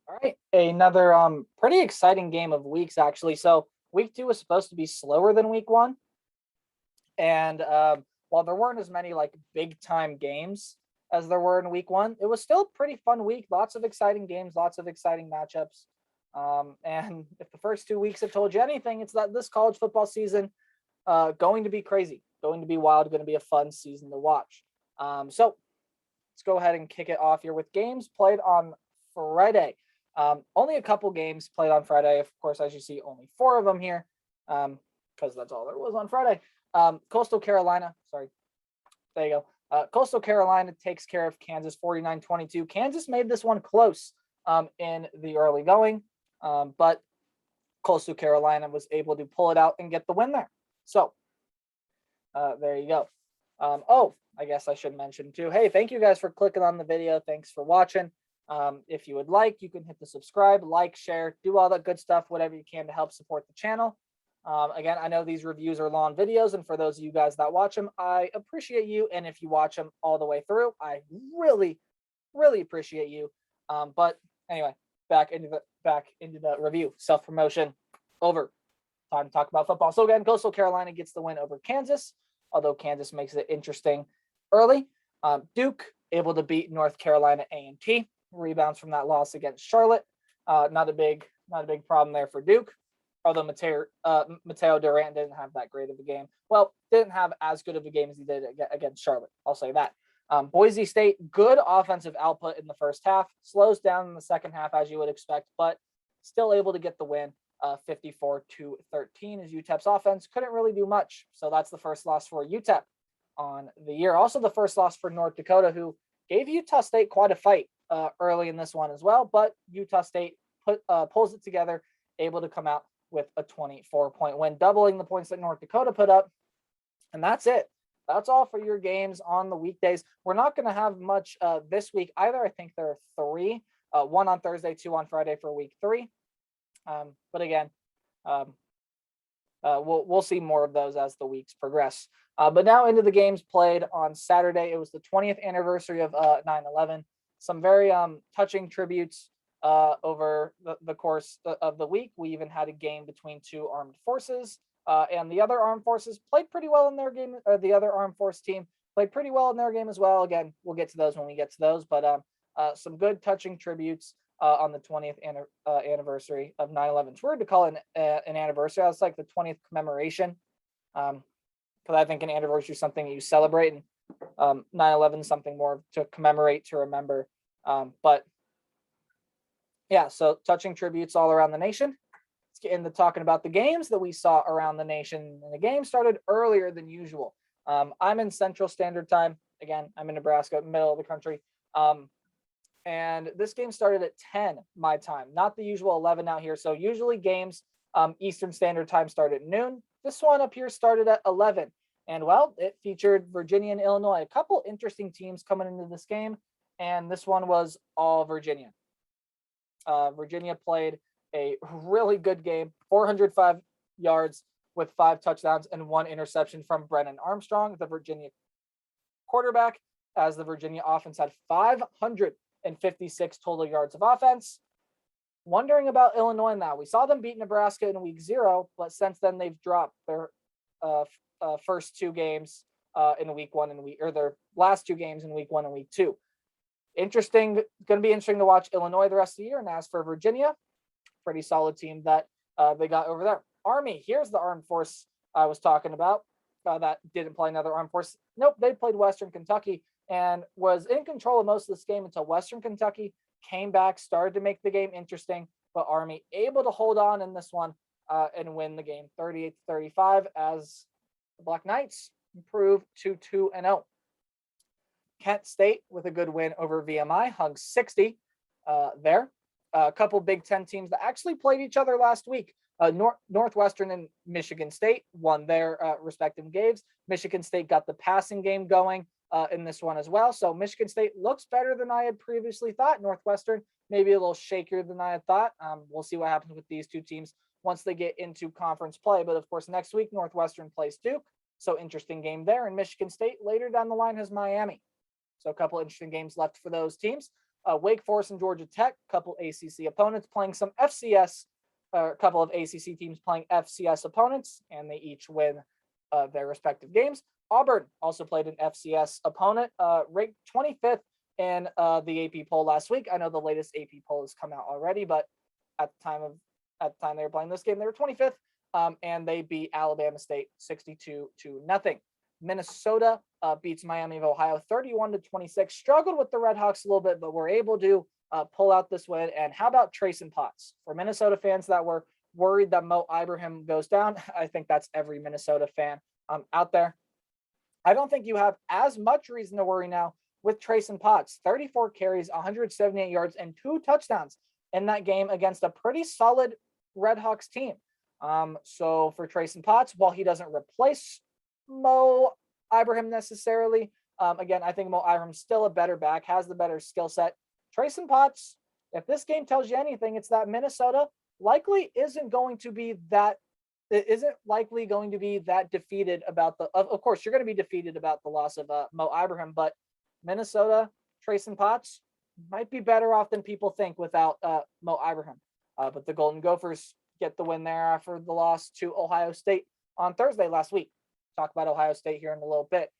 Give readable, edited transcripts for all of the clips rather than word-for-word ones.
All right, another pretty exciting game of weeks actually. So week 2 was supposed to be slower than week 1, and while there weren't as many like big time games as there were in week 1, it was still a pretty fun week. Lots of exciting games, lots of exciting matchups. And if the first 2 weeks have told you anything, it's that this college football season going to be crazy, going to be wild, going to be a fun season to watch. So let's go ahead and kick it off here with games played on Friday. Only a couple games played on Friday. Of course, as you see, only 4 of them here, because that's all there was on Friday. Coastal Carolina, sorry, there you go. Coastal Carolina takes care of Kansas 49-22. Kansas made this one close in the early going, but Coastal Carolina was able to pull it out and get the win there. So there you go. Oh, I guess I should mention too, hey, thank you guys for clicking on the video. Thanks for watching. If you would like, you can hit the subscribe, like, share, do all that good stuff, whatever you can to help support the channel. Again, I know these reviews are long videos, and for those of you guys that watch them, I appreciate you. And if you watch them all the way through, I really, really appreciate you. But anyway, back into the review. Self-promotion over. Time to talk about football. So again, Coastal Carolina gets the win over Kansas, although Kansas makes it interesting early. Duke able to beat North Carolina A&T. Rebounds from that loss against Charlotte. Not a big problem there for Duke. Although Mateo Durant didn't have that great of a game. Well, didn't have as good of a game as he did against Charlotte. I'll say that. Boise State, good offensive output in the first half. Slows down in the second half, as you would expect, but still able to get the win. 54-13 as UTEP's offense couldn't really do much. So that's the first loss for UTEP on the year. Also the first loss for North Dakota, who gave Utah State quite a fight early in this one as well. But Utah State pulls it together, able to come out with a 24-point win, doubling the points that North Dakota put up. And that's it. That's all for your games on the weekdays. We're not going to have much this week either. I think there are 3, 1 on Thursday, 2 on Friday for week 3. But again, we'll see more of those as the weeks progress. But now into the games played on Saturday. It was the 20th anniversary of 9/11. Some very touching tributes over the course of the week. We even had a game between 2 armed forces, and the other armed forces played pretty well in their game. The other armed force team played pretty well in their game as well. Again, we'll get to those when we get to those, but some good touching tributes on the 20th anniversary of 9/11. It's weird to call it an anniversary. It's like the 20th commemoration, because I think an anniversary is something you celebrate, and 9/11 is something more to commemorate, to remember. But yeah, so touching tributes all around the nation. Let's get into talking about the games that we saw around the nation. And the game started earlier than usual. I'm in Central Standard Time. Again, I'm in Nebraska, middle of the country. And this game started at 10 my time, not the usual 11 out here. So usually games Eastern Standard Time start at noon. This one up here started at 11. And well, it featured Virginia and Illinois, a couple interesting teams coming into this game. And this one was all Virginia. Virginia played a really good game, 405 yards with 5 touchdowns and 1 interception from Brennan Armstrong, the Virginia quarterback, as the Virginia offense had 556 total yards of offense. Wondering about Illinois now. We saw them beat Nebraska in week 0, but since then they've dropped their first 2 games in week 1 or their last 2 games in week 1 and week 2. Interesting, going to be interesting to watch Illinois the rest of the year. And as for Virginia, pretty solid team that they got over there. Army, here's the armed force I was talking about that didn't play another armed force. Nope, they played Western Kentucky and was in control of most of this game until Western Kentucky came back, started to make the game interesting, but Army able to hold on in this one and win the game 38-35 as the Black Knights improve to 2-0. Kent State with a good win over VMI, hung 60 there. A couple Big Ten teams that actually played each other last week. Northwestern and Michigan State won their respective games. Michigan State got the passing game going in this one as well. So Michigan State looks better than I had previously thought. Northwestern maybe a little shakier than I had thought. We'll see what happens with these 2 teams once they get into conference play. But of course, next week, Northwestern plays Duke. So interesting game there. And Michigan State later down the line has Miami. So a couple interesting games left for those teams. Wake Forest and Georgia Tech, couple ACC opponents playing some FCS, a couple of ACC teams playing FCS opponents, and they each win their respective games. Auburn also played an FCS opponent, ranked 25th in the AP poll last week. I know the latest AP poll has come out already, but at the time they were playing this game, they were 25th, and they beat Alabama State 62-0. Minnesota beats Miami of Ohio 31-26. Struggled with the Redhawks a little bit, but were able to pull out this win. And how about Trayson Potts? For Minnesota fans that were worried that Mo Ibrahim goes down, I think that's every Minnesota fan out there. I don't think you have as much reason to worry now with Trayson Potts. 34 carries, 178 yards, and 2 touchdowns in that game against a pretty solid Redhawks team. So for Trayson Potts, while he doesn't replace Mo Ibrahim necessarily, again, I think Mo Ibrahim's still a better back, has the better skill set. Trayson Potts, if this game tells you anything, it's that Minnesota likely isn't likely going to be that defeated about the. Of course, you're going to be defeated about the loss of Mo Ibrahim, but Minnesota, Trayson Potts might be better off than people think without Mo Ibrahim. But the Golden Gophers get the win there after the loss to Ohio State on Thursday last week. Talk about Ohio State here in a little bit.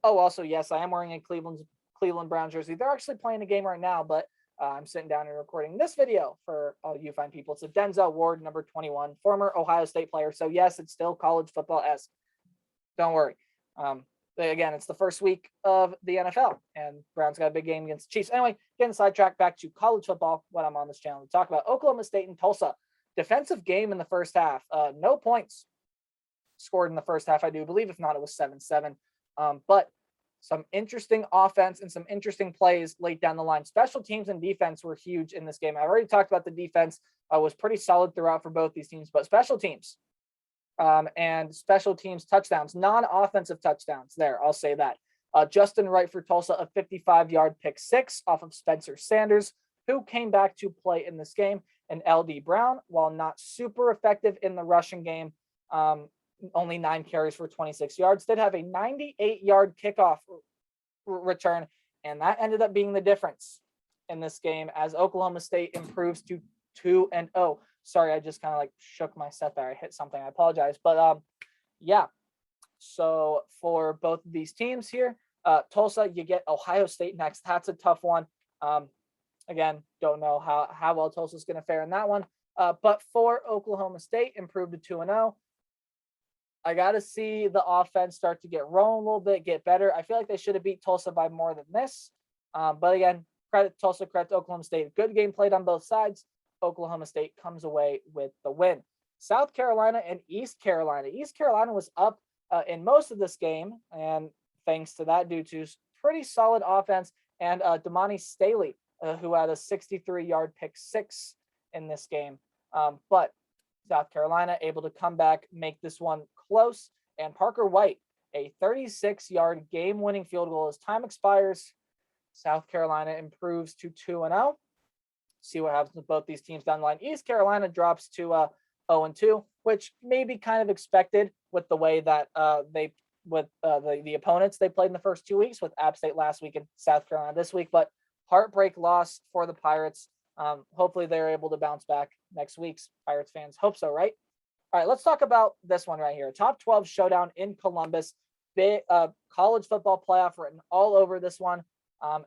Also, yes, I am wearing a Cleveland Brown jersey. They're actually playing a game right now, but I'm sitting down and recording this video for all you fine people. It's a Denzel Ward, number 21, former Ohio State player. So yes, it's still college football-esque. Don't worry. Again, it's the first week of the NFL, and Browns got a big game against the Chiefs. Anyway, getting sidetracked back to college football, what I'm on this channel to talk about. Oklahoma State and Tulsa. Defensive game in the first half. No points scored in the first half, I do believe. If not, it was 7-7. But some interesting offense and some interesting plays late down the line. Special teams and defense were huge in this game. I already talked about the defense was pretty solid throughout for both these teams, but special teams and special teams touchdowns, non-offensive touchdowns there, I'll say that. Justin Wright for Tulsa, a 55-yard pick six off of Spencer Sanders, who came back to play in this game. And LD Brown, while not super effective in the rushing game, only 9 carries for 26 yards, did have a 98-yard kickoff return, and that ended up being the difference in this game as Oklahoma State improves to 2-0. Sorry, I just kind of like shook my set there. I hit something. I apologize. But yeah, so for both of these teams here, Tulsa, you get Ohio State next. That's a tough one. Again, don't know how well Tulsa's going to fare in that one. But for Oklahoma State, improved to 2-0. I got to see the offense start to get rolling a little bit, get better. I feel like they should have beat Tulsa by more than this. But again, credit Tulsa, credit to Oklahoma State. Good game played on both sides. Oklahoma State comes away with the win. South Carolina and East Carolina. East Carolina was up in most of this game, and thanks to that, due to pretty solid offense and Damani Staley, who had a 63-yard pick six in this game. But South Carolina able to come back, make this one close, and Parker White, a 36-yard game-winning field goal as time expires. South Carolina improves to 2-0. See what happens with both these teams down the line. East Carolina drops to 0-2, which may be kind of expected with the way that the opponents they played in the first 2 weeks, with App State last week and South Carolina this week. But heartbreak loss for the Pirates. Hopefully they're able to bounce back next week's Pirates fans. Hope so, right? All right, let's talk about this one right here. Top 12 showdown in Columbus. Big college football playoff written all over this one.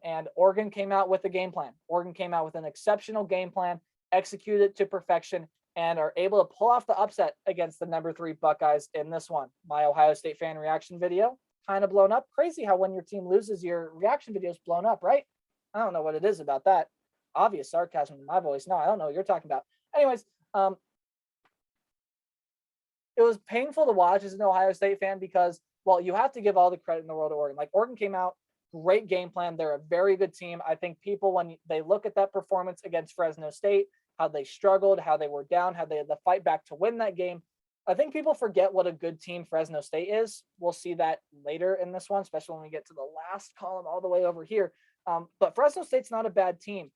And Oregon came out with a game plan. Oregon came out with an exceptional game plan, executed to perfection, and are able to pull off the upset against the number 3 Buckeyes in this one. My Ohio State fan reaction video kind of blown up. Crazy how when your team loses, your reaction video is blown up, right? I don't know what it is about that. Obvious sarcasm in my voice. No, I don't know what you're talking about. Anyways, it was painful to watch as an Ohio State fan because, well, you have to give all the credit in the world to Oregon. Like, Oregon came out, great game plan. They're a very good team. I think people, when they look at that performance against Fresno State, how they struggled, how they were down, how they had to fight back to win that game, I think people forget what a good team Fresno State is. We'll see that later in this one, especially when we get to the last column all the way over here. But Fresno State's not a bad team.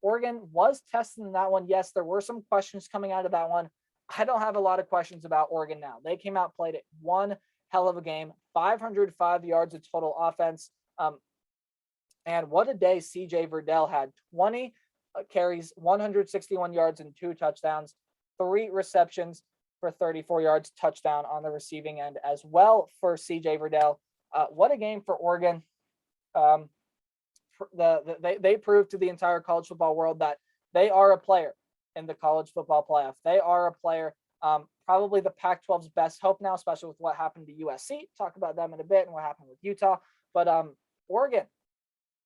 Oregon was tested in that one. Yes, there were some questions coming out of that one. I don't have a lot of questions about Oregon now. They came out, played it one hell of a game, 505 yards of total offense. And what a day CJ Verdell had. 20 carries, 161 yards, and 2 touchdowns, 3 receptions for 34 yards, touchdown on the receiving end as well for CJ Verdell. What a game for Oregon. They proved to the entire college football world that they are a player in the college football playoff. They are a player, probably the Pac-12's best hope now, especially with what happened to USC. Talk about them in a bit and what happened with Utah. But Oregon,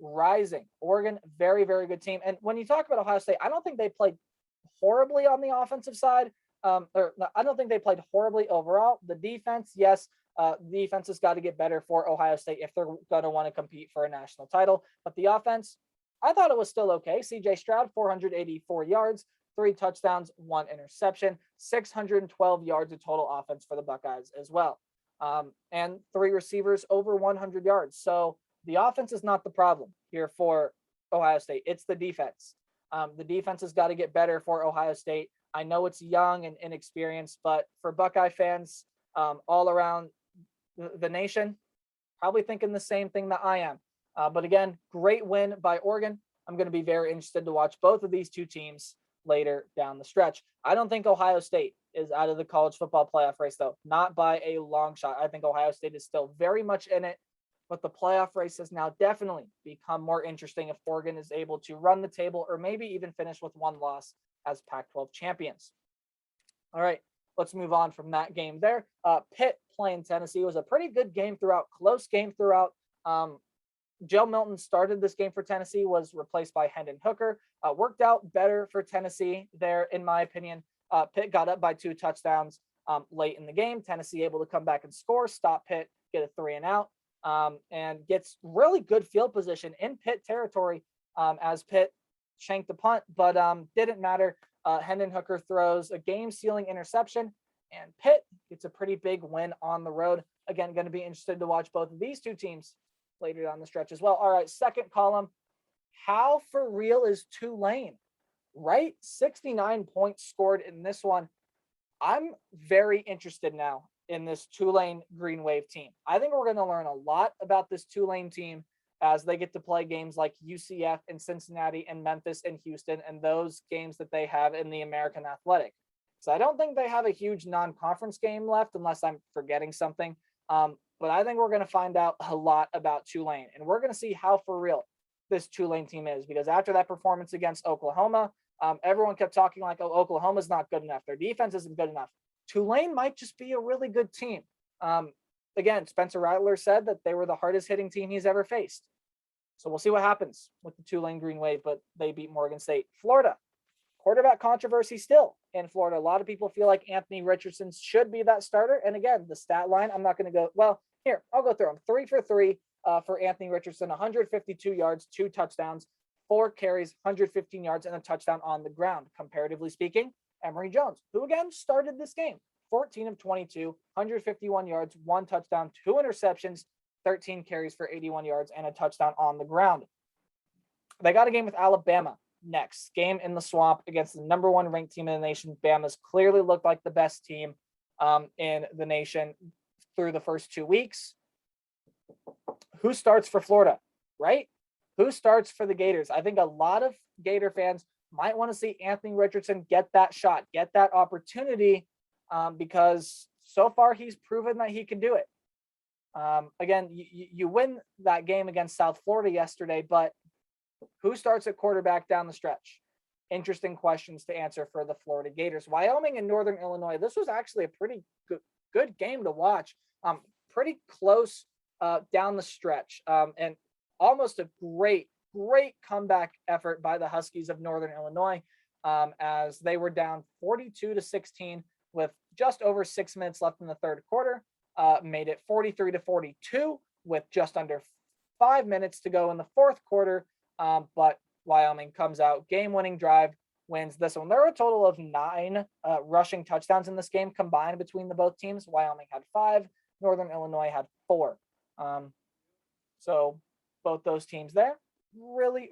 rising. Oregon, very, very good team. And when you talk about Ohio State, I don't think they played horribly on the offensive side. I don't think they played horribly overall. The defense, yes, the defense has got to get better for Ohio State if they're going to want to compete for a national title. But the offense, I thought it was still okay. CJ Stroud, 484 yards, 3 touchdowns, 1 interception, 612 yards of total offense for the Buckeyes as well. And 3 receivers over 100 yards. So the offense is not the problem here for Ohio State. It's the defense. The defense has got to get better for Ohio State. I know it's young and inexperienced, but for Buckeye fans all around the nation, probably thinking the same thing that I am. But again, great win by Oregon. I'm going to be very interested to watch both of these two teams later down the stretch. I don't think Ohio State is out of the college football playoff race, though, not by a long shot. I think Ohio State is still very much in it, but the playoff race has now definitely become more interesting if Oregon is able to run the table or maybe even finish with 1 loss as Pac-12 champions. All right, let's move on from that game there. Pitt playing Tennessee was a pretty good game throughout, close game throughout. Joe Milton started this game for Tennessee, was replaced by Hendon Hooker. Worked out better for Tennessee there, in my opinion. Pitt got up by 2 touchdowns late in the game. Tennessee able to come back and score, stop Pitt, get a 3-and-out, and gets really good field position in Pitt territory as Pitt shanked the punt, but didn't matter. Hendon Hooker throws a game-sealing interception, and Pitt gets a pretty big win on the road. Again, going to be interested to watch both of these two teams later down the stretch as well. All right, second column. How for real is Tulane? Right? 69 points scored in this one. I'm very interested now in this Tulane Green Wave team. I think we're going to learn a lot about this Tulane team as they get to play games like UCF and Cincinnati and Memphis and Houston and those games that they have in the American Athletic. So I don't think they have a huge non-conference game left unless I'm forgetting something. But I think we're going to find out a lot about Tulane, and we're going to see how for real this Tulane team is, because after that performance against Oklahoma, everyone kept talking like, oh, Oklahoma's not good enough. Their defense isn't good enough. Tulane might just be a really good team. Again, Spencer Rattler said that they were the hardest hitting team he's ever faced. So we'll see what happens with the Tulane Green Wave, but they beat Morgan State. Florida, quarterback controversy still in Florida. A lot of people feel like Anthony Richardson should be that starter. And again, the stat line, I'm not going to go, well, here, I'll go through them. 3 for 3 for Anthony Richardson, 152 yards, 2 touchdowns, 4 carries, 115 yards, and a touchdown on the ground. Comparatively speaking, Emory Jones, who again started this game, 14 of 22, 151 yards, 1 touchdown, 2 interceptions, 13 carries for 81 yards, and a touchdown on the ground. They got a game with Alabama next. Game in the swamp against the number 1 ranked team in the nation. Bama's clearly looked like the best team in the nation through the first 2 weeks. Who starts for Florida, right? Who starts for the Gators? I think a lot of Gator fans might want to see Anthony Richardson get that shot, get that opportunity, because so far he's proven that he can do it. Again, you win that game against South Florida yesterday, but who starts at quarterback down the stretch? Interesting questions to answer for the Florida Gators. Wyoming and Northern Illinois. This was actually a pretty good game to watch. Pretty close down the stretch, and almost a great comeback effort by the Huskies of Northern Illinois, as they were down 42-16 with just over 6 minutes left in the third quarter. Made it 43-42 with just under 5 minutes to go in the fourth quarter. But Wyoming comes out, game-winning drive, wins this one. There were a total of 9 rushing touchdowns in this game combined between the both teams. Wyoming had 5, Northern Illinois had 4. So both those teams there, really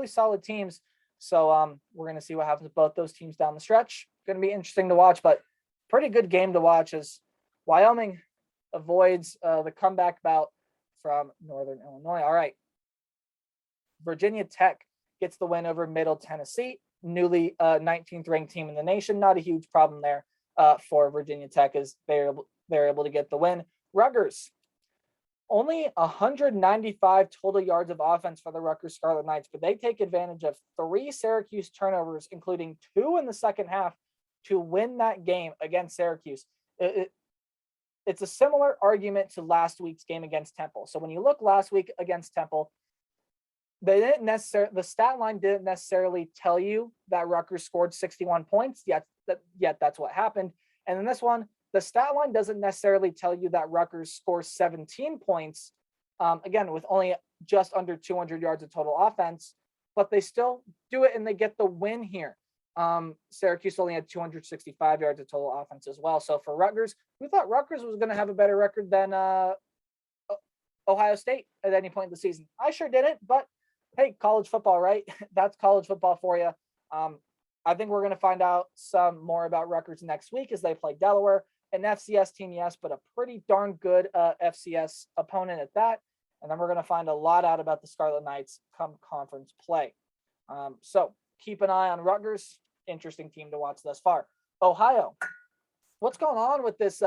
solid teams. So we're going to see what happens with both those teams down the stretch. Going to be interesting to watch, but pretty good game to watch as Wyoming avoids the comeback bout from Northern Illinois. All right. Virginia Tech gets the win over Middle Tennessee, newly 19th ranked team in the nation. Not a huge problem there for Virginia Tech as they're able to get the win. Rutgers, only 195 total yards of offense for the Rutgers Scarlet Knights, but they take advantage of 3 Syracuse turnovers, including 2 in the second half, to win that game against Syracuse. It's a similar argument to last week's game against Temple. So when you look last week against Temple, the stat line didn't necessarily tell you that Rutgers scored 61 points, yet that's what happened. And in this one, the stat line doesn't necessarily tell you that Rutgers scores 17 points, again, with only just under 200 yards of total offense, but they still do it and they get the win here. Syracuse only had 265 yards of total offense as well. So for Rutgers, we thought Rutgers was going to have a better record than Ohio State at any point in the season. I sure didn't, but hey, college football, right? That's college football for you. I think we're going to find out some more about Rutgers next week as they play Delaware. An FCS team, yes, but a pretty darn good FCS opponent at that. And then we're going to find a lot out about the Scarlet Knights come conference play. So keep an eye on Rutgers. Interesting team to watch thus far. Ohio, what's going on with this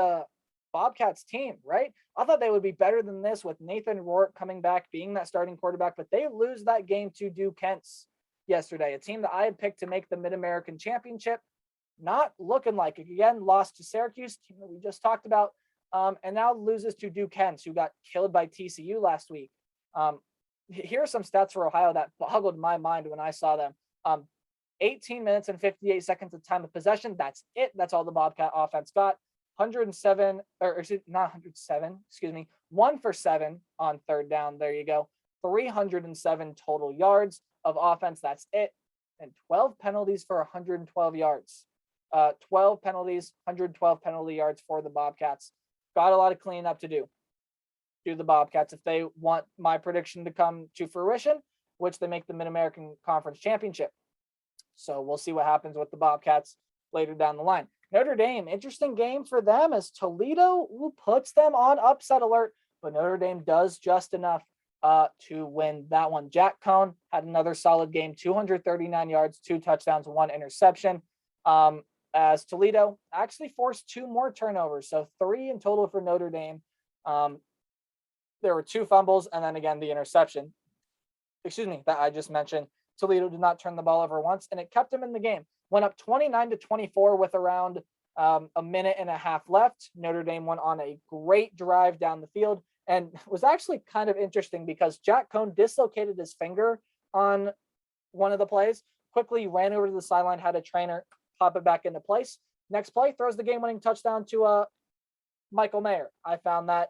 Bobcats team, right? I thought they would be better than this with Nathan Rourke coming back, being that starting quarterback, but they lose that game to Duquesne yesterday, a team that I had picked to make the Mid-American Championship. Not looking like it. Again, lost to Syracuse, team that we just talked about, and now loses to Duquesne, who got killed by TCU last week. Here are some stats for Ohio that boggled my mind when I saw them. 18 minutes and 58 seconds of time of possession. That's it. That's all the Bobcat offense got. 107, or not 107, excuse me, 1 for 7 on third down. There you go. 307 total yards of offense. That's it. And 12 penalties for 112 yards. 12 penalties, 112 penalty yards for the Bobcats. Got a lot of cleaning up to do the Bobcats if they want my prediction to come to fruition, which they make the Mid-American Conference Championship. So we'll see what happens with the Bobcats later down the line. Notre Dame, interesting game for them as Toledo puts them on upset alert, but Notre Dame does just enough to win that one. Jack Cohn had another solid game, 239 yards, 2 touchdowns, 1 interception. As Toledo actually forced 2 more turnovers, so 3 in total for Notre Dame. There were 2 fumbles and then again the interception, that I just mentioned. Toledo did not turn the ball over once, and it kept them in the game. Went up 29-24 with around a minute and a half left. Notre Dame went on a great drive down the field, and was actually kind of interesting because Jack Cohn dislocated his finger on one of the plays, quickly ran over to the sideline, had a trainer pop it back into place. Next play, throws the game-winning touchdown to Michael Mayer. I found that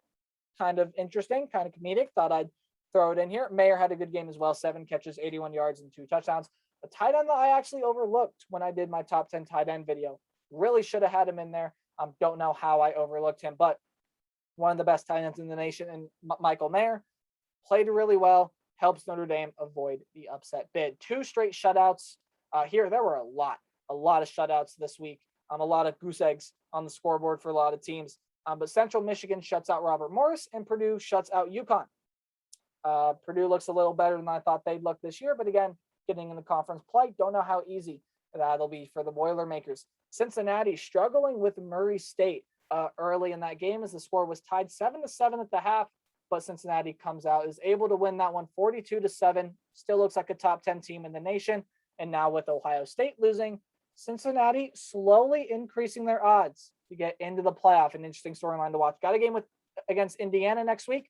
kind of interesting, kind of comedic. Thought I'd throw it in here. Mayer had a good game as well, 7 catches, 81 yards, and 2 touchdowns. A tight end that I actually overlooked when I did my top 10 tight end video. Really should have had him in there. Don't know how I overlooked him, but one of the best tight ends in the nation, and Michael Mayer played really well, helps Notre Dame avoid the upset bid. 2 straight shutouts. Here, there were a lot of shutouts this week. A lot of goose eggs on the scoreboard for a lot of teams. But Central Michigan shuts out Robert Morris, and Purdue shuts out UConn. Purdue looks a little better than I thought they'd look this year, but again, getting in the conference play, don't know how easy that'll be for the Boilermakers. Cincinnati struggling with Murray State early in that game as the score was tied 7-7 at the half, but Cincinnati comes out, is able to win that one 42-7. Still looks like a top 10 team in the nation. And now with Ohio State losing, Cincinnati slowly increasing their odds to get into the playoff. An interesting storyline to watch. Got a game against Indiana next week.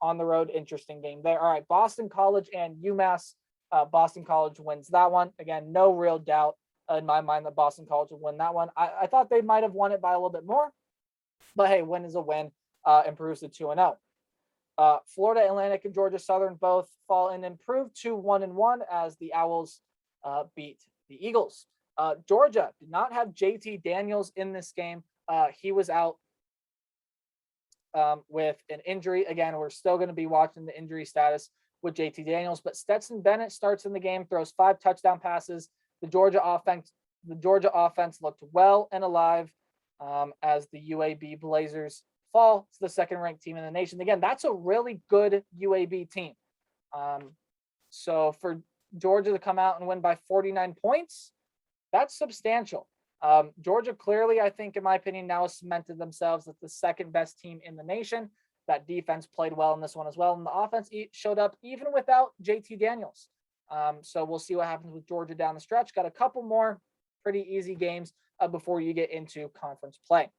On the road, interesting game there. All right, Boston College and UMass. Boston College wins that one. Again, no real doubt in my mind that Boston College would win that one. I thought they might have won it by a little bit more, but hey, win is a win. Improves to 2-0. Florida Atlantic and Georgia Southern both fall and improve to 1-1 as the Owls beat the Eagles. Georgia did not have JT Daniels in this game. He was out with an injury. Again, we're still going to be watching the injury status with JT Daniels, but Stetson Bennett starts in the game, throws 5 touchdown passes. The Georgia offense looked well and alive as the UAB Blazers fall to the 2nd-ranked team in the nation. Again, that's a really good UAB team. So for Georgia to come out and win by 49 points, that's substantial. Georgia clearly, I think, in my opinion, now has cemented themselves as the second best team in the nation. That defense played well in this one as well. And the offense showed up even without JT Daniels. So we'll see what happens with Georgia down the stretch. Got a couple more pretty easy games before you get into conference play.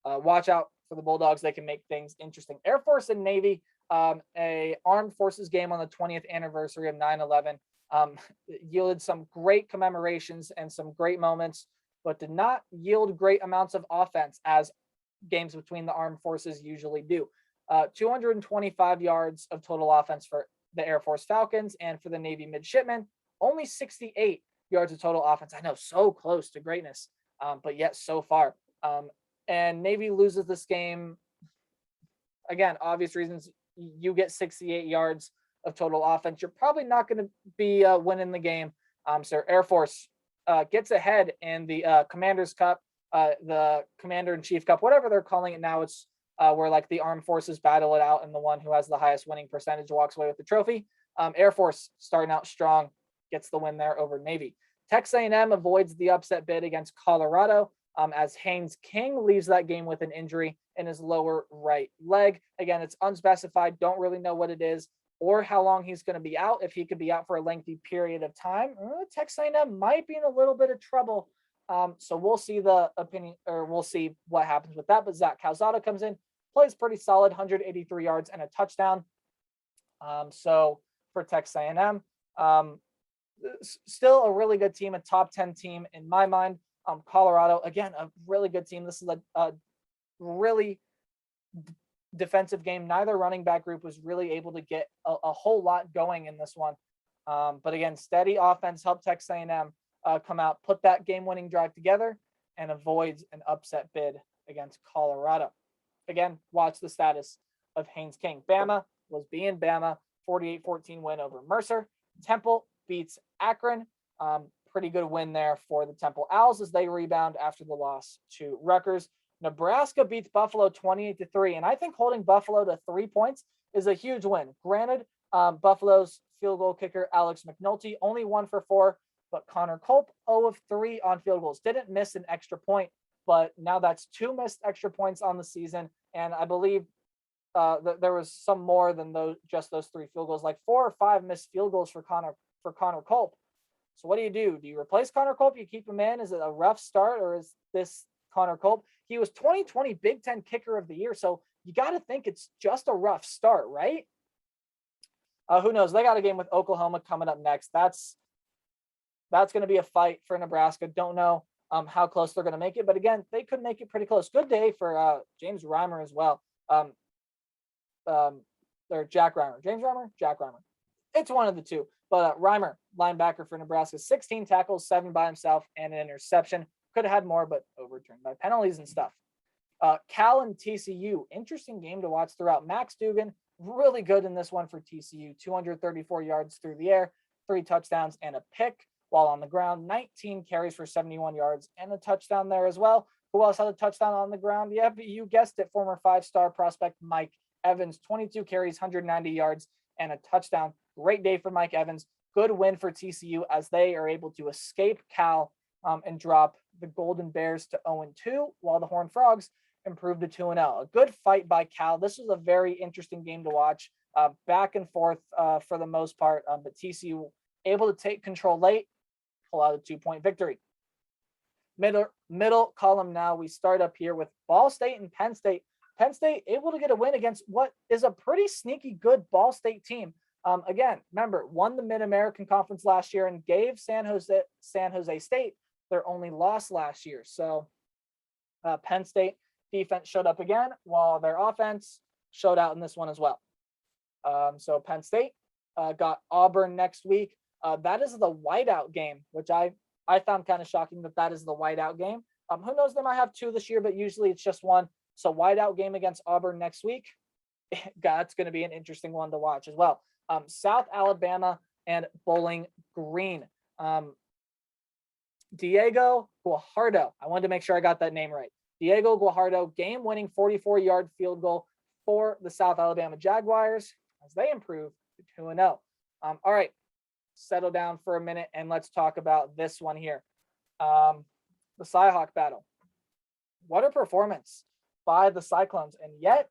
Watch out for the Bulldogs. They can make things interesting. Air Force and Navy, a armed forces game on the 20th anniversary of 9/11. Yielded some great commemorations and some great moments, but did not yield great amounts of offense as games between the armed forces usually do. 225 yards of total offense for the Air Force Falcons, and for the Navy midshipmen, only 68 yards of total offense. I know, so close to greatness, but yet so far. And Navy loses this game. Again, obvious reasons. You get 68 yards of total offense, you're probably not going to be winning the game. So Air Force gets ahead in the Commander's Cup, the Commander-in-Chief Cup, whatever they're calling it now. It's where like the armed forces battle it out, and the one who has the highest winning percentage walks away with the trophy. Air Force starting out strong, gets the win there over Navy. Texas A&M avoids the upset bid against Colorado, as Haynes King leaves that game with an injury in his lower right leg. Again, it's unspecified. Don't really know what it is or how long he's going to be out. If he could be out for a lengthy period of time, Texas A&M might be in a little bit of trouble. So we'll see we'll see what happens with that. But Zach Calzada comes in, plays pretty solid, 183 yards and a touchdown. So for Texas A&M, still a really good team, a top 10 team in my mind. Colorado, again, a really good team. This is a really defensive game. Neither running back group was really able to get a whole lot going in this one. But again, steady offense helped Texas A&M come out, put that game-winning drive together, and avoids an upset bid against Colorado. Again, watch the status of Haynes King. Bama was being Bama, 48-14 win over Mercer. Temple beats Akron. Pretty good win there for the Temple Owls as they rebound after the loss to Rutgers. Nebraska beats Buffalo 28-3, and I think holding Buffalo to 3 points is a huge win. Granted, Buffalo's field goal kicker Alex McNulty only 1 for 4, but Connor Culp 0 of 3 on field goals. Didn't miss an extra point, but now that's 2 missed extra points on the season, and I believe there was some more than just those 3 field goals, like 4 or 5 missed field goals for Connor Culp. So what do? Do you replace Connor Culp? You keep him in? Is it a rough start, or is this Connor Culp? He was 2020 Big Ten Kicker of the Year, so you got to think it's just a rough start, right? Who knows? They got a game with Oklahoma coming up next. That's going to be a fight for Nebraska. Don't know how close they're going to make it, but again, they could make it pretty close. Good day for James Reimer as well. Or Jack Reimer. James Reimer? Jack Reimer. It's one of the two. But Reimer, linebacker for Nebraska, 16 tackles, 7 by himself, and an interception. Could have had more, but overturned by penalties and stuff. Cal and TCU, interesting game to watch throughout. Max Dugan, really good in this one for TCU, 234 yards through the air, 3 touchdowns and a pick. While on the ground, 19 carries for 71 yards and a touchdown there as well. Who else had a touchdown on the ground? Yeah, you guessed it, former 5-star prospect Mike Evans, 22 carries, 190 yards and a touchdown. Great day for Mike Evans. Good win for TCU as they are able to escape Cal and drop the Golden Bears to 0-2, while the Horned Frogs improved to 2-0. A good fight by Cal. This was a very interesting game to watch, back and forth for the most part, but TCU able to take control late, pull out a 2-point victory. Middle column now, we start up here with Ball State and Penn State. Penn State able to get a win against what is a pretty sneaky good Ball State team. Again, remember, won the Mid-American Conference last year and gave San Jose State their only loss last year. So Penn State defense showed up again, while their offense showed out in this one as well. So Penn State got Auburn next week. That is the whiteout game, which I found kind of shocking that is the whiteout game. Who knows, they might have 2 this year, but usually it's just 1. So whiteout game against Auburn next week. That's going to be an interesting one to watch as well. South Alabama and Bowling Green. Diego Guajardo. I wanted to make sure I got that name right. Diego Guajardo, game-winning 44-yard field goal for the South Alabama Jaguars as they improve to 2-0. All right, settle down for a minute and let's talk about this one here. The Cyhawk battle. What a performance by the Cyclones, and yet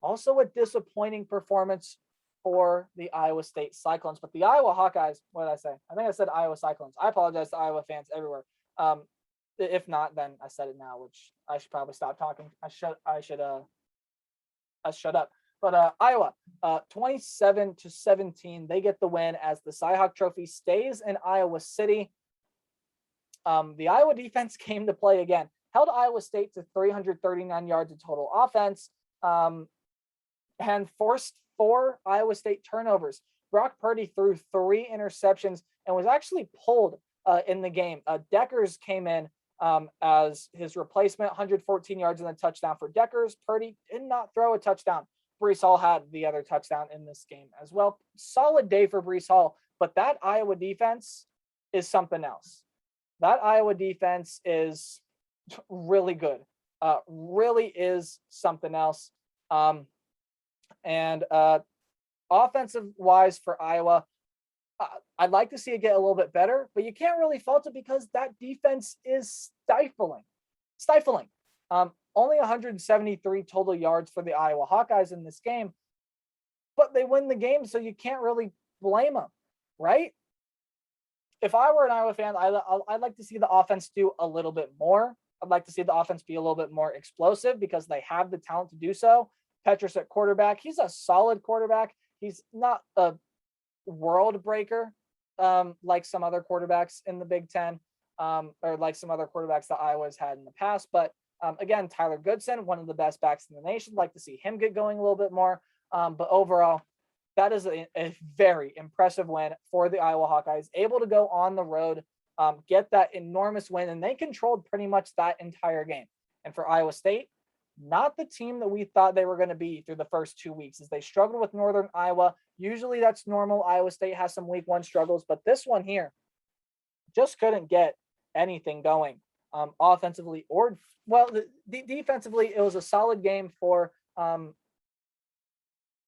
also a disappointing performance for the Iowa State Cyclones. But the Iowa Hawkeyes, what did I say? I think I said Iowa Cyclones. I apologize to Iowa fans everywhere. If not, then I said it now, which I should probably stop talking. I should shut up. But Iowa, 27-17, they get the win as the Cyhawk Trophy stays in Iowa City. The Iowa defense came to play again, held Iowa State to 339 yards of total offense, and forced 4 Iowa State turnovers. Brock Purdy threw 3 interceptions and was actually pulled in the game. Deckers came in as his replacement, 114 yards and a touchdown for Deckers. Purdy did not throw a touchdown. Breece Hall had the other touchdown in this game as well. Solid day for Breece Hall, but that Iowa defense is something else. That Iowa defense is really good. Really is something else. And offensive wise for Iowa, I'd like to see it get a little bit better, but you can't really fault it because that defense is stifling. Only 173 total yards for the Iowa Hawkeyes in this game, but they win the game, so you can't really blame them, right? If I were an Iowa fan, I'd like to see the offense do a little bit more. I'd like to see the offense be a little bit more explosive because they have the talent to do so. Petrus at quarterback, he's a solid quarterback. He's not a world breaker like some other quarterbacks in the Big Ten or like some other quarterbacks that Iowa's had in the past. But again, Tyler Goodson, one of the best backs in the nation. Like to see him get going a little bit more. But overall, that is a very impressive win for the Iowa Hawkeyes, able to go on the road, get that enormous win, and they controlled pretty much that entire game. And for Iowa State, not the team that we thought they were going to be through the first 2 weeks, as they struggled with Northern Iowa. Usually that's normal. Iowa State has some week 1 struggles, but this one here just couldn't get anything going offensively or, well, defensively. It was a solid game for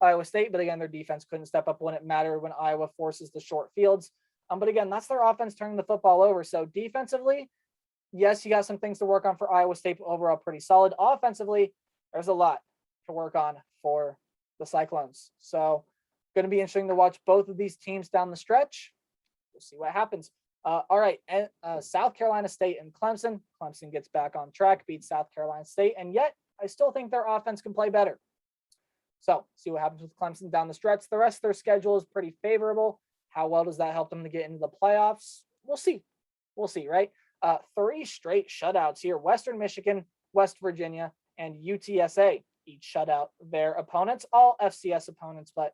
Iowa State, but again, their defense couldn't step up when it mattered, when Iowa forces the short fields. But again, that's their offense turning the football over. So defensively, yes, you got some things to work on for Iowa State, but overall pretty solid. Offensively, there's a lot to work on for the Cyclones. So going to be interesting to watch both of these teams down the stretch. We'll see what happens. All right, and South Carolina State and Clemson. Clemson gets back on track, beats South Carolina State, and yet I still think their offense can play better. So see what happens with Clemson down the stretch. The rest of their schedule is pretty favorable. How well does that help them to get into the playoffs? We'll see. We'll see, right? 3 straight shutouts here. Western Michigan, West Virginia, and UTSA each shut out their opponents. All FCS opponents, but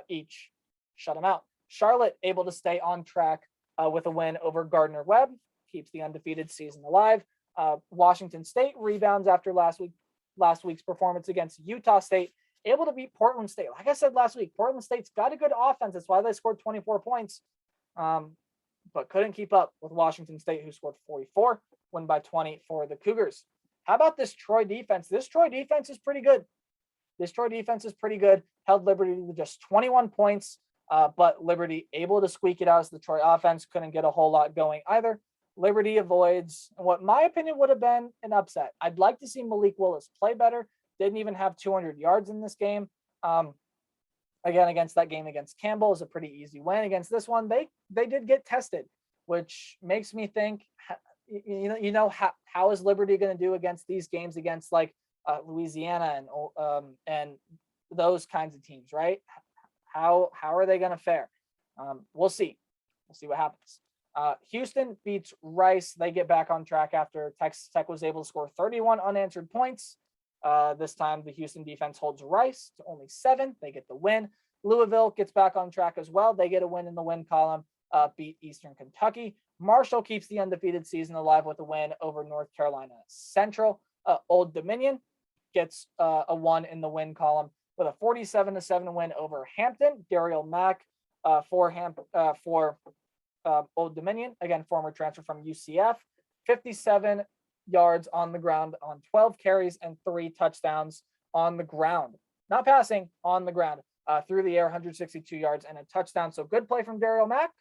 each shut them out. Charlotte able to stay on track with a win over Gardner-Webb, keeps the undefeated season alive. Washington State rebounds after last week's performance against Utah State, able to beat Portland State. Like I said last week, Portland State's got a good offense. That's why they scored 24 points, but couldn't keep up with Washington State, who scored 44, win by 20 for the Cougars. How about this Troy defense? This Troy defense is pretty good. Held Liberty to just 21 points, but Liberty able to squeak it out as the Troy offense couldn't get a whole lot going either. Liberty avoids what my opinion would have been an upset. I'd like to see Malik Willis play better. Didn't even have 200 yards in this game. Again, against that game against Campbell is a pretty easy win. Against this one, they did get tested, which makes me think, how is Liberty going to do against these games against like Louisiana and those kinds of teams, right? How are they going to fare? We'll see. We'll see what happens. Houston beats Rice. They get back on track after Texas Tech was able to score 31 unanswered points. This time the Houston defense holds Rice to only 7. They get the win. Louisville gets back on track as well. They get a win in the win column, beat Eastern Kentucky. Marshall keeps the undefeated season alive with a win over North Carolina Central. Old Dominion gets a 1 in the win column with a 47-7 win over Hampton. Daryl Mack for Old Dominion, again, former transfer from UCF, 57 yards on the ground on 12 carries and 3 touchdowns on the ground. Not passing, on the ground. through the air, 162 yards and a touchdown. So good play from Daryl Mack.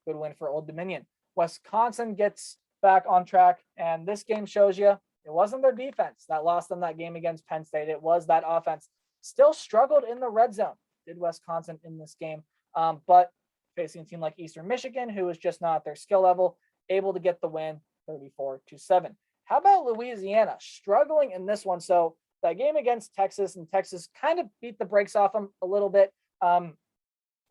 Good win for Old Dominion. Wisconsin gets back on track, and this game shows you it wasn't their defense that lost them that game against Penn State. It was that offense. Still struggled in the red zone, did Wisconsin in this game. But facing a team like Eastern Michigan, who is just not at their skill level, able to get the win 34-7. How about Louisiana? Struggling in this one. So that game against Texas, and Texas kind of beat the brakes off them a little bit.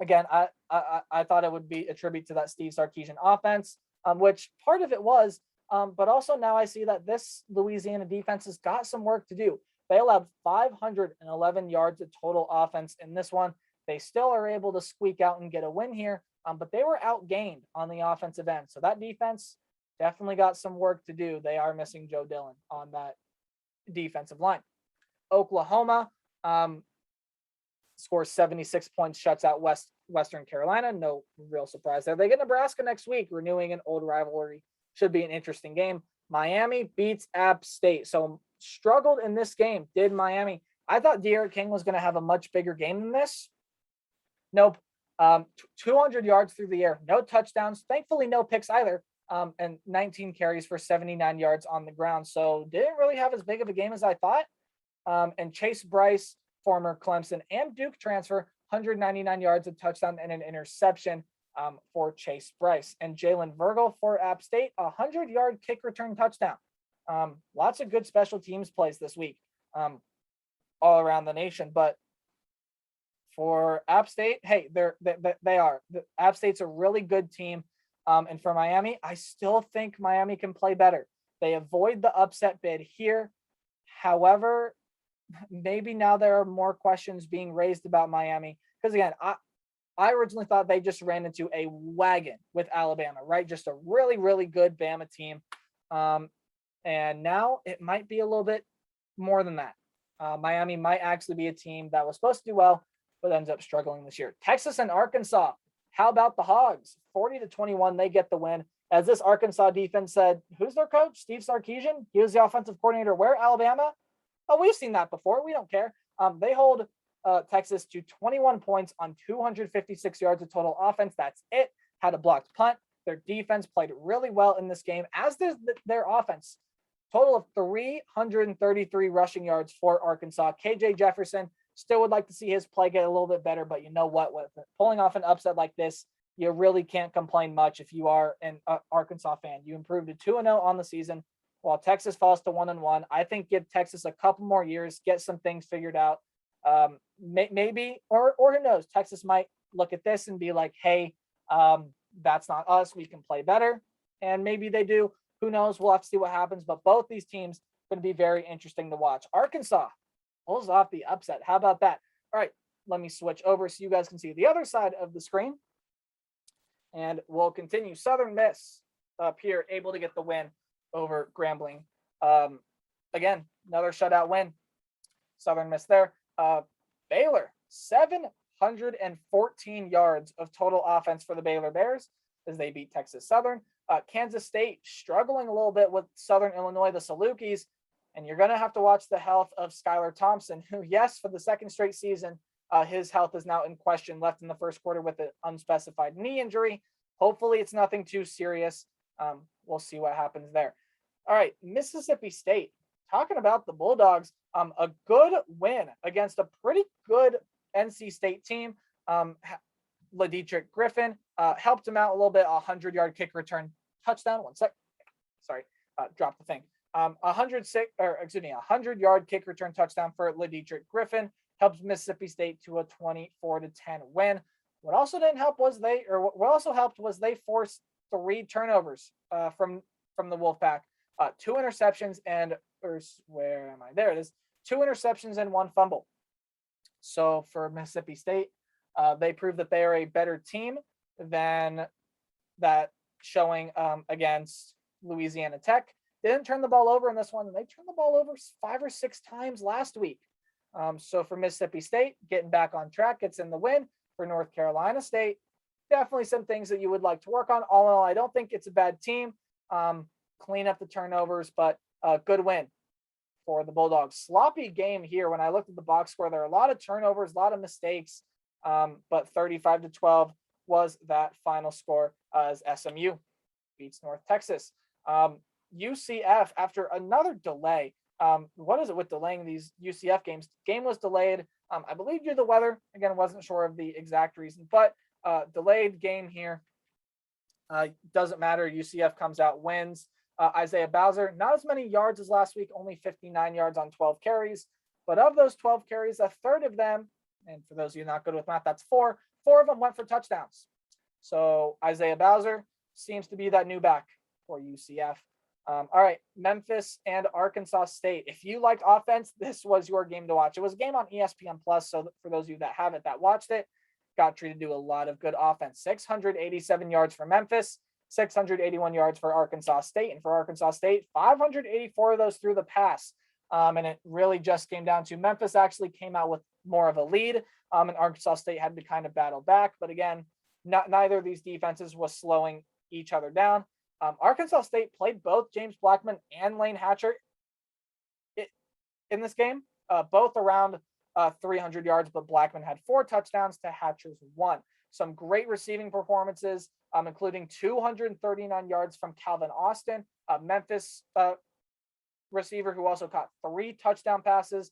Again, I thought it would be a tribute to that Steve Sarkisian offense, which part of it was, but also now I see that this Louisiana defense has got some work to do. They allowed 511 yards of total offense in this one. They still are able to squeak out and get a win here, but they were outgained on the offensive end. So that defense definitely got some work to do. They are missing Joe Dillon on that defensive line. Oklahoma scores 76 points, shuts out Western Carolina. No real surprise there. They get Nebraska next week, renewing an old rivalry. Should be an interesting game. Miami beats App State. So struggled in this game, did Miami. I thought De'Aaron King was going to have a much bigger game than this. Nope. 200 yards through the air, no touchdowns. Thankfully, no picks either. And 19 carries for 79 yards on the ground. So didn't really have as big of a game as I thought. And Chase Bryce, former Clemson and Duke transfer, 199 yards, a touchdown, and an interception for Chase Bryce. And Jalen Virgil for App State, 100-yard kick return touchdown. Lots of good special teams plays this week all around the nation. But for App State, hey, they are. App State's a really good team. And for Miami, I still think Miami can play better. They avoid the upset bid here. However, maybe now there are more questions being raised about Miami. Because again, I originally thought they just ran into a wagon with Alabama, right? Just a really, really good Bama team. And now it might be a little bit more than that. Miami might actually be a team that was supposed to do well, but ends up struggling this year. Texas and Arkansas. How about the Hogs? 40-21, they get the win. As this Arkansas defense said, who's their coach? Steve Sarkisian? He was the offensive coordinator where? Alabama? Oh, we've seen that before. We don't care. They hold Texas to 21 points on 256 yards of total offense. That's it. Had a blocked punt. Their defense played really well in this game, as does their offense. Total of 333 rushing yards for Arkansas. KJ Jefferson, still would like to see his play get a little bit better, but you know what? With pulling off an upset like this, you really can't complain much if you are an Arkansas fan. You improved to 2-0 on the season, while Texas falls to 1-1. I think give Texas a couple more years, get some things figured out. Maybe, or who knows? Texas might look at this and be like, "Hey, that's not us. We can play better." And maybe they do. Who knows? We'll have to see what happens. But both these teams going to be very interesting to watch. Arkansas pulls off the upset. How about that? All right, let me switch over so you guys can see the other side of the screen. And we'll continue. Southern Miss up here, able to get the win over Grambling. Again, another shutout win. Southern Miss there. Baylor, 714 yards of total offense for the Baylor Bears as they beat Texas Southern. Kansas State struggling a little bit with Southern Illinois, the Salukis. And you're going to have to watch the health of Skylar Thompson, who, yes, for the second straight season, his health is now in question, left in the first quarter with an unspecified knee injury. Hopefully it's nothing too serious. We'll see what happens there. All right, Mississippi State, talking about the Bulldogs, a good win against a pretty good NC State team. LaDietrich Griffin helped him out a little bit, a 100-yard kick return touchdown. One sec. Sorry, dropped the thing. 100-yard kick return touchdown for LaDietrich Griffin helps Mississippi State to a 24-10 win. What also helped was they forced 3 turnovers from the Wolfpack, 2 interceptions and where am I? There it is. 2 interceptions and 1 fumble. So for Mississippi State, they proved that they are a better team than that showing against Louisiana Tech. They didn't turn the ball over in this one, and they turned the ball over 5 or 6 times last week. So for Mississippi State, getting back on track, gets in the win. For North Carolina State, definitely some things that you would like to work on. All in all, I don't think it's a bad team. Clean up the turnovers, but a good win for the Bulldogs. Sloppy game here. When I looked at the box score, there are a lot of turnovers, a lot of mistakes. But 35-12 was that final score as SMU beats North Texas. UCF, after another delay, what is it with delaying these UCF games? Game was delayed, I believe, due to the weather. Again, wasn't sure of the exact reason, but delayed game here. Doesn't matter. UCF comes out, wins. Isaiah Bowser, not as many yards as last week, only 59 yards on 12 carries. But of those 12 carries, a third of them, and for those of you not good with math, that's four of them went for touchdowns. So Isaiah Bowser seems to be that new back for UCF. All right, Memphis and Arkansas State. If you liked offense, this was your game to watch. It was a game on ESPN Plus, so for those of you that haven't, that watched it, got treated to do a lot of good offense. 687 yards for Memphis, 681 yards for Arkansas State. And for Arkansas State, 584 of those through the pass. And it really just came down to Memphis actually came out with more of a lead, and Arkansas State had to kind of battle back. But again, neither of these defenses was slowing each other down. Arkansas State played both James Blackman and Lane Hatcher in this game, both around 300 yards, but Blackman had 4 touchdowns to Hatcher's 1. Some great receiving performances, including 239 yards from Calvin Austin, a Memphis receiver who also caught 3 touchdown passes.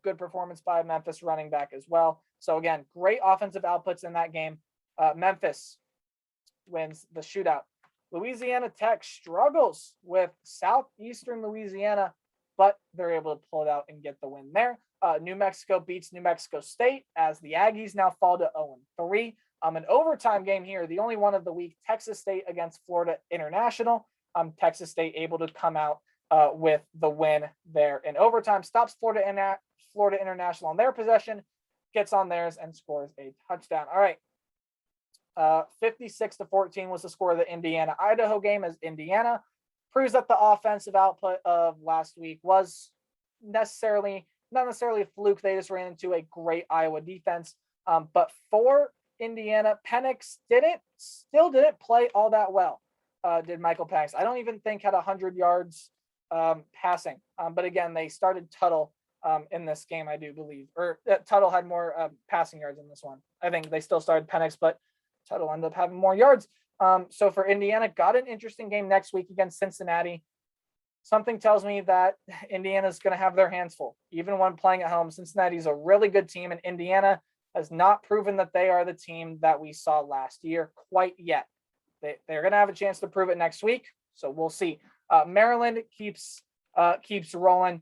Good performance by a Memphis running back as well. So again, great offensive outputs in that game. Memphis wins the shootout. Louisiana Tech struggles with Southeastern Louisiana, but they're able to pull it out and get the win there. New Mexico beats New Mexico State as the Aggies now fall to 0-3. An overtime game here, the only one of the week, Texas State against Florida International. Texas State able to come out with the win there in overtime, stops Florida International on their possession, gets on theirs and scores a touchdown. All right. 56-14 was the score of the Indiana-Idaho game, as Indiana proves that the offensive output of last week was not necessarily a fluke. They just ran into a great Iowa defense. But for Indiana, Penix still didn't play all that well. Did Michael Penix? I don't even think had 100 yards passing. But again, they started Tuttle in this game, I do believe, or Tuttle had more passing yards in this one. I think they still started Penix, but Tuttle ended up having more yards. So for Indiana, got an interesting game next week against Cincinnati. Something tells me that Indiana's going to have their hands full, even when playing at home. Cincinnati's a really good team, and Indiana has not proven that they are the team that we saw last year quite yet. They're going to have a chance to prove it next week, so we'll see. Maryland keeps rolling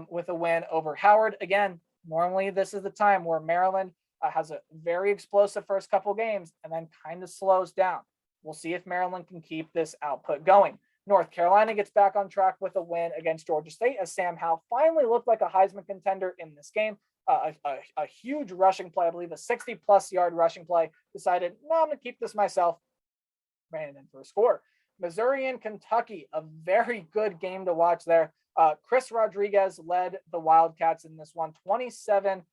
with a win over Howard. Again, normally this is the time where Maryland has a very explosive first couple games and then kind of slows down. We'll see if Maryland can keep this output going. North Carolina gets back on track with a win against Georgia State as Sam Howell finally looked like a Heisman contender in this game. A huge rushing play, I believe a 60-plus yard rushing play. Decided, no, I'm going to keep this myself. Ran it in for a score. Missouri and Kentucky, a very good game to watch there. Chris Rodriguez led the Wildcats in this one, 27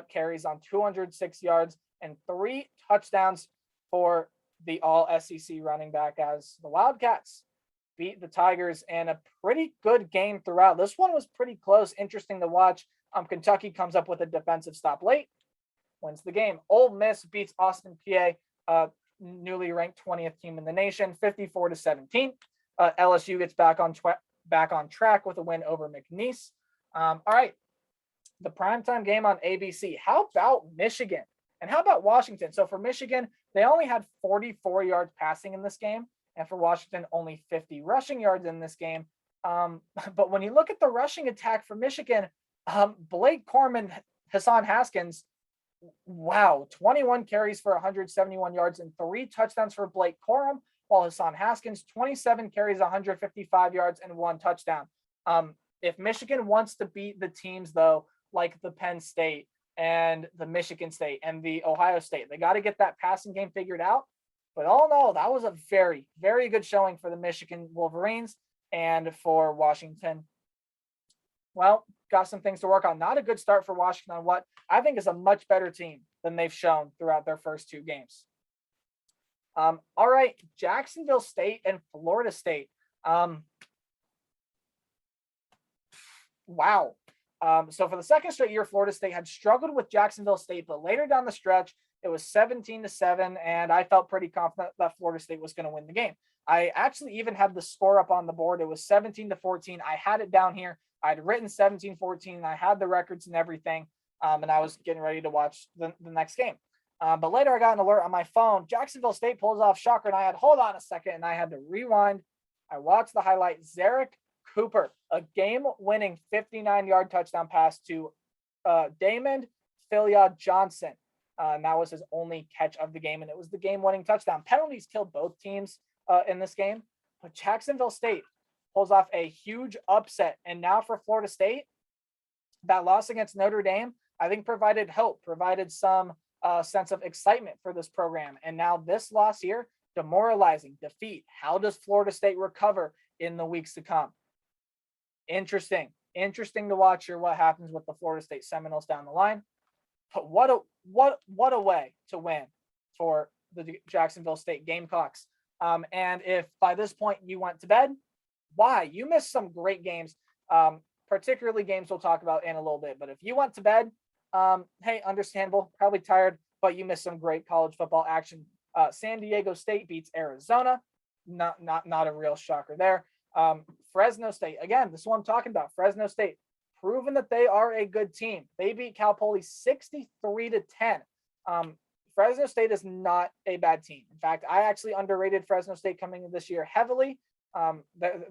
carries on 206 yards and 3 touchdowns for the all SEC running back as the Wildcats beat the Tigers in a pretty good game throughout. This one was pretty close, interesting to watch. Kentucky comes up with a defensive stop late, wins the game. Ole Miss beats Austin PA, newly ranked 20th team in the nation, 54-17. LSU gets back on track with a win over McNeese. All right, the primetime game on ABC. How about Michigan? And how about Washington? So for Michigan, they only had 44 yards passing in this game. And for Washington, only 50 rushing yards in this game. But when you look at the rushing attack for Michigan, Blake Corum, Hassan Haskins, wow, 21 carries for 171 yards and 3 touchdowns for Blake Corum, while Hassan Haskins, 27 carries, 155 yards and 1 touchdown. If Michigan wants to beat the teams, though, like the Penn State and the Michigan State and the Ohio State, they got to get that passing game figured out. But all in all, that was a very, very good showing for the Michigan Wolverines. And for Washington, well, got some things to work on. Not a good start for Washington on what I think is a much better team than they've shown throughout their first 2 games. All right, Jacksonville State and Florida State. Wow. So for the second straight year, Florida State had struggled with Jacksonville State, but later down the stretch, It was 17-7, and I felt pretty confident that Florida State was going to win the game. I actually even had the score up on the board. It was 17-14. I had it down here. I'd written 17-14. I had the records and everything, and I was getting ready to watch the next game. But later I got an alert on my phone. Jacksonville State pulls off shocker, and I had, hold on a second, and I had to rewind. I watched the highlight. Zarek Cooper, a game-winning 59-yard touchdown pass to Damon Philia Johnson. And that was his only catch of the game, and it was the game-winning touchdown. Penalties killed both teams in this game, but Jacksonville State pulls off a huge upset. And now for Florida State, that loss against Notre Dame, I think provided hope, provided some sense of excitement for this program. And now this loss here, demoralizing, defeat. How does Florida State recover in the weeks to come? Interesting to watch here what happens with the Florida State Seminoles down the line. But what a way to win for the Jacksonville State Gamecocks. And if by this point you went to bed, why? You missed some great games, particularly games we'll talk about in a little bit. But if you went to bed, hey, understandable, probably tired, but you missed some great college football action. San Diego State beats Arizona. Not a real shocker there. Fresno State, again, this is what I'm talking about. Fresno State, proven that they are a good team. They beat Cal Poly 63-10. Fresno State is not a bad team. In fact, I actually underrated Fresno State coming in this year heavily.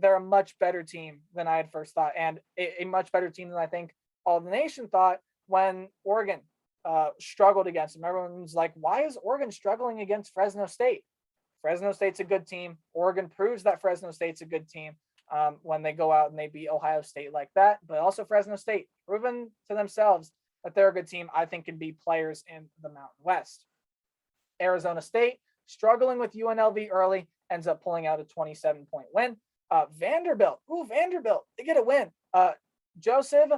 They're a much better team than I had first thought, and a much better team than I think all the nation thought when Oregon struggled against them. Everyone's like, why is Oregon struggling against Fresno State? Fresno State's a good team. Oregon proves that Fresno State's a good team when they go out and they beat Ohio State like that. But also Fresno State, proven to themselves that they're a good team, I think can be players in the Mountain West. Arizona State, struggling with UNLV early, ends up pulling out a 27-point win. Vanderbilt, they get a win. Joseph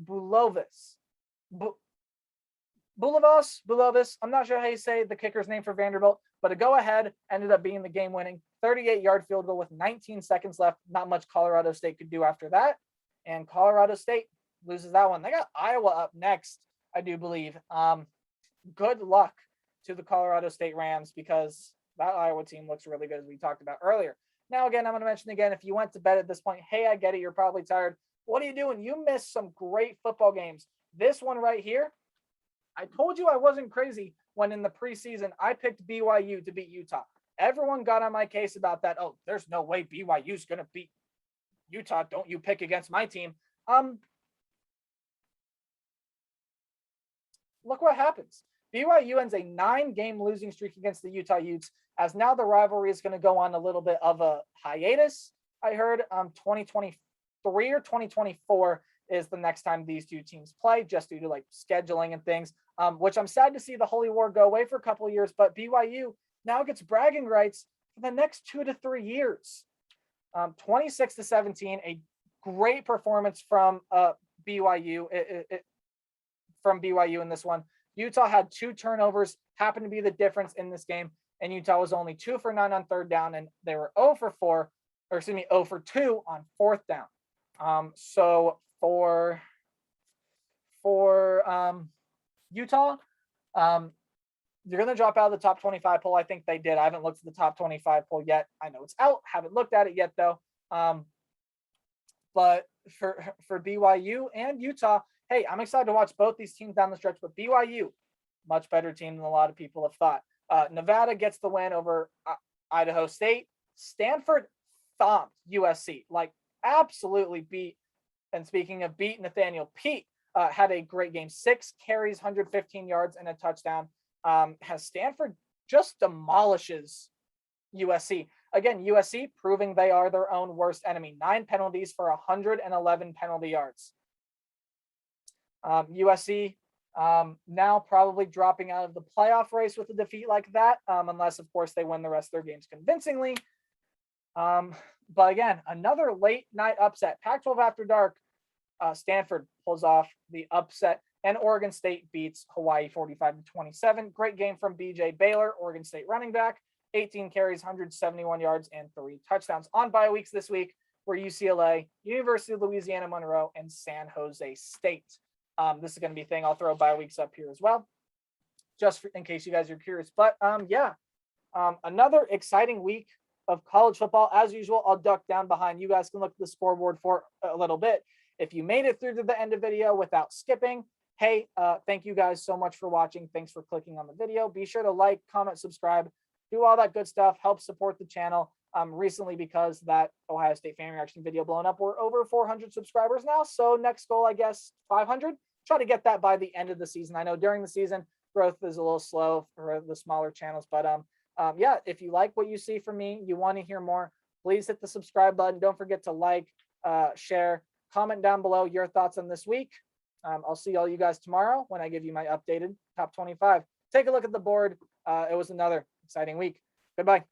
Bulovas. Bulovas, I'm not sure how you say the kicker's name for Vanderbilt, but a go-ahead ended up being the game-winning 38-yard field goal with 19 seconds left. Not much Colorado State could do after that, and Colorado State loses that one. They got Iowa up next, I do believe. Good luck to the Colorado State Rams because that Iowa team looks really good, as we talked about earlier. Now, again, I'm going to mention again, if you went to bed at this point, hey, I get it, you're probably tired. What are you doing? You missed some great football games. This one right here, I told you I wasn't crazy when in the preseason I picked BYU to beat Utah. Everyone got on my case about that. Oh, there's no way BYU's going to beat Utah. Don't you pick against my team. Look what happens. BYU ends a 9-game losing streak against the Utah Utes, as now the rivalry is going to go on a little bit of a hiatus. I heard 2023 or 2024 is the next time these two teams play, just due to like scheduling and things, which I'm sad to see the Holy War go away for a couple of years, but BYU now gets bragging rights for the next 2 to 3 years. 26-17, a great performance from BYU. From BYU in this one. Utah had 2 turnovers, happened to be the difference in this game, and Utah was only 2 for 9 on third down, and they were 0 for 2 on fourth down. So for Utah, you're going to drop out of the top 25 poll. I think they did. I haven't looked at the top 25 poll yet. I know it's out. Haven't looked at it yet, though. But for BYU and Utah, hey, I'm excited to watch both these teams down the stretch, but BYU, much better team than a lot of people have thought. Nevada gets the win over Idaho State. Stanford thumped USC, like absolutely beat. And speaking of beat, Nathaniel Pete had a great game. 6 carries, 115 yards, and a touchdown. Has Stanford just demolishes USC. Again, USC proving they are their own worst enemy. 9 penalties for 111 penalty yards. USC now probably dropping out of the playoff race with a defeat like that, unless, of course, they win the rest of their games convincingly. But again, another late night upset. Pac-12 after dark, Stanford pulls off the upset, and Oregon State beats Hawaii 45-27. Great game from BJ Baylor, Oregon State running back. 18 carries, 171 yards, and 3 touchdowns. On bye weeks this week were UCLA, University of Louisiana Monroe, and San Jose State. This is going to be a thing. I'll throw bye weeks up here as well. in case you guys are curious. But yeah, another exciting week of college football. As usual, I'll duck down behind. You guys can look at the scoreboard for a little bit. If you made it through to the end of the video without skipping, hey, thank you guys so much for watching. Thanks for clicking on the video. Be sure to like, comment, subscribe, do all that good stuff. Help support the channel. Recently, because that Ohio State fan reaction video blown up, we're over 400 subscribers now. So next goal, I guess, 500. Try to get that by the end of the season. I know during the season, growth is a little slow for the smaller channels, but yeah, if you like what you see from me, you want to hear more, please hit the subscribe button. Don't forget to like, share, comment down below your thoughts on this week. I'll see all you guys tomorrow when I give you my updated top 25. Take a look at the board. It was another exciting week. Goodbye.